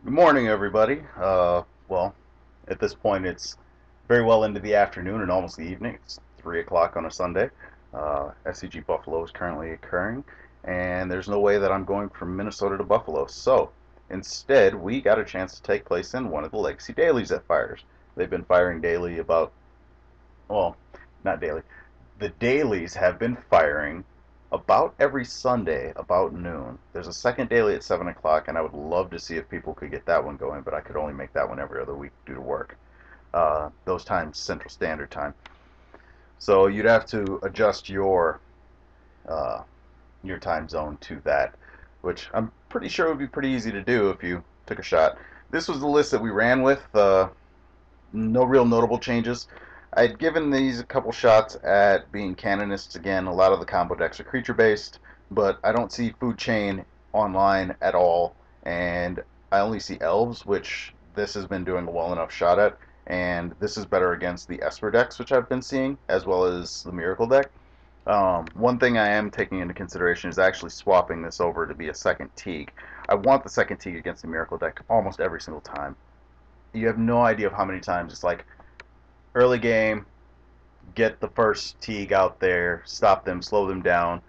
Good morning, everybody. Well, at this point, it's very well into the afternoon and almost the evening. It's 3 o'clock on a Sunday. SCG Buffalo is currently occurring, and there's no way that I'm going from Minnesota to Buffalo. So, instead, we got a chance to take place in one of the legacy dailies that fires. They've been firing daily about, well, not daily. The dailies have been firing about every Sunday about noon. There's a second daily at 7 o'clock, and I would love to see if people could get that one going, but I could only make that one every other week due to work. Those times, Central Standard Time. So you'd have to adjust uh, your time zone to that, which I'm pretty sure would be pretty easy to do if you took a shot. This was the list that we ran with. No real notable changes. I'd given these a couple shots at being canonists again. A lot of the combo decks are creature based, but I don't see food chain online at all, and I only see elves, which this has been doing a well enough shot at, and this is better against the Esper decks, which I've been seeing, as well as the Miracle deck. One thing I am taking into consideration is actually swapping this over to be a second Teague. I want the second Teague against the Miracle deck almost every single time. You have no idea of how many times it's like early game, get the first Teague out there, stop them, slow them down.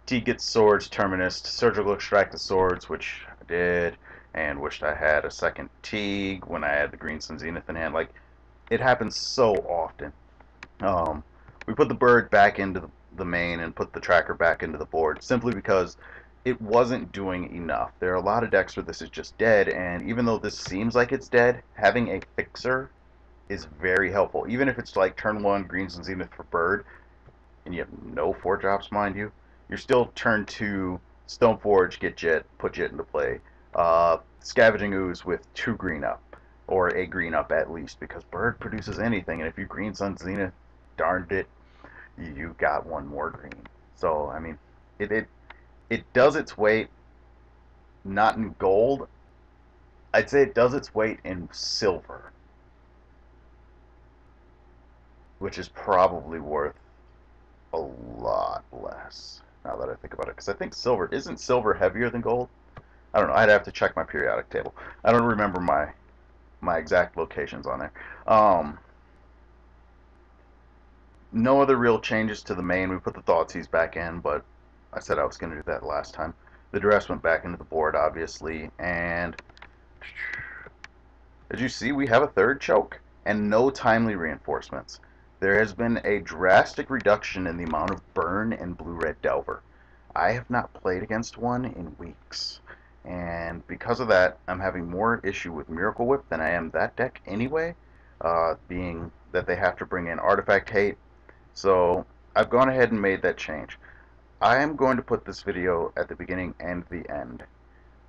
Teague gets swords, Terminus, surgical extract the swords, which I did, and wished I had a second Teague when I had the Green Sun Zenith in hand. Like, it happens so often. Um, we put the bird back into the main and put the tracker back into the board simply because it wasn't doing enough. There are a lot of decks where this is just dead, and even though this seems like it's dead, having a fixer is very helpful. Even if it's like turn one Greens and Zenith for bird, and you have no 4 drops, mind you, you're still turn two Stoneforge, get Jet, put Jet into play. Scavenging Ooze with 2 green up, or a green up at least, because bird produces anything, and if you Green Sun Zenith, darned it, you got one more green. So I mean, it does its weight, not in gold. I'd say it does its weight in silver, which is probably worth a lot less now that I think about it. Because I think silver isn't silver heavier than gold. I don't know. I'd have to check my periodic table. I don't remember my exact locations on there. Um, no other real changes to the main. We put the Thoughtseize back in, but I said I was going to do that last time. The dress went back into the board, obviously, and as you see, we have a third choke and no timely reinforcements. There has been a drastic reduction in the amount of burn and blue-red Delver. I have not played against one in weeks, and because of that, I'm having more issue with Miracle Whip than I am that deck anyway, being that they have to bring in Artifact Hate. So I've gone ahead and made that change. I am going to put this video at the beginning and the end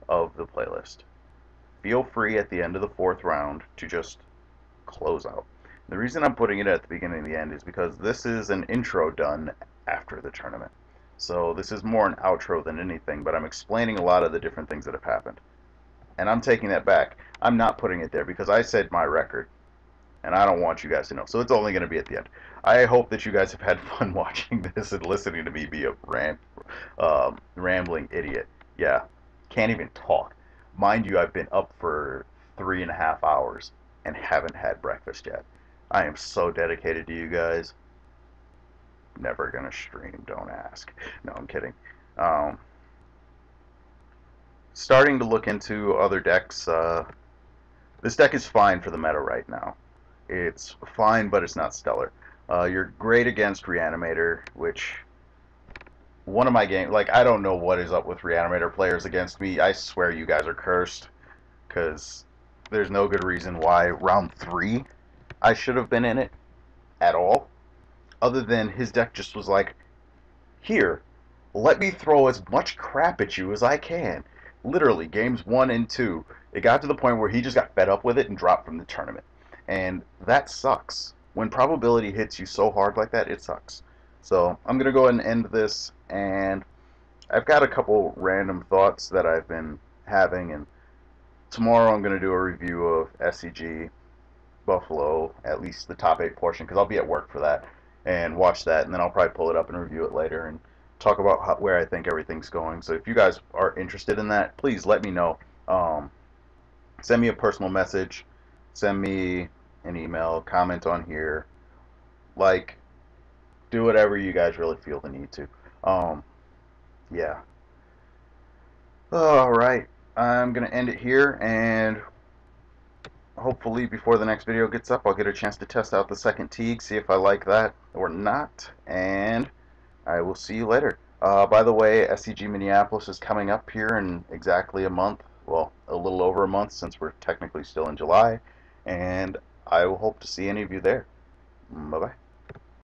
of the playlist. Feel free at the end of the 4th round to just close out. The reason I'm putting it at the beginning and the end is because this is an intro done after the tournament. So this is more an outro than anything, but I'm explaining a lot of the different things that have happened. And I'm taking that back. I'm not putting it there because I said my record, and I don't want you guys to know. So it's only going to be at the end. I hope that you guys have had fun watching this and listening to me be a rambling idiot. Yeah, can't even talk. Mind you, I've been up for 3.5 hours and haven't had breakfast yet. I am so dedicated to you guys. Never gonna stream, don't ask. No, I'm kidding. Um, Starting to look into other decks. This deck is fine for the meta right now. It's fine, but it's not stellar. You're great against Reanimator, which one of my games, like, I don't know what is up with Reanimator players against me. I swear you guys are cursed, because there's no good reason why round 3 I should have been in it at all, other than his deck just was like, here, let me throw as much crap at you as I can. Literally, games 1 and 2, it got to the point where he just got fed up with it and dropped from the tournament. And that sucks. When probability hits you so hard like that, it sucks. So I'm going to go ahead and end this, and I've got a couple random thoughts that I've been having, and tomorrow I'm going to do a review of SCG Buffalo, at least the top 8 portion, because I'll be at work for that, and watch that, and then I'll probably pull it up and review it later and talk about where I think everything's going. So if you guys are interested in that, please let me know. Um, send me a personal message, send me an email, comment on here, like, do whatever you guys really feel the need to. Yeah. All right. I'm gonna end it here, and hopefully before the next video gets up, I'll get a chance to test out the second Teague, see if I like that or not, and I will see you later. By the way, SCG Minneapolis is coming up here in exactly a month. Well, a little over a month since we're technically still in July, and I will hope to see any of you there. Bye bye.